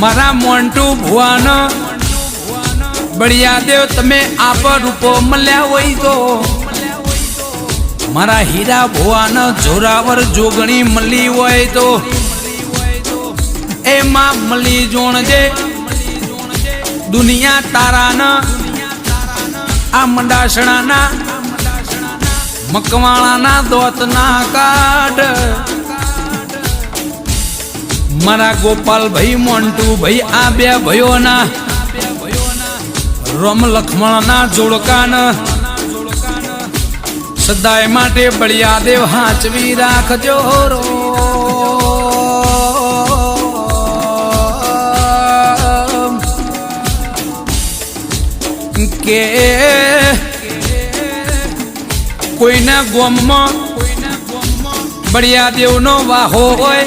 मारा मोंटू भुवन बढ़िया देव तमे आप रूपो मल्या वही तो मारा हीरा भुवन जोरावर जोगणी मली वही तो ए मां मली जोण जे दुनिया तारा न आ मंडासणा ना मकवाणा ना दोत ना काढ मारा गोपाल भाई मोंटू भाई आ बे भयो ना रोम लक्ष्मण ना जोड़का न सदाय माटे बढ़िया देव हाचवी राखजो रो के कोई ना गोम बढ़िया देव नो वाहो होय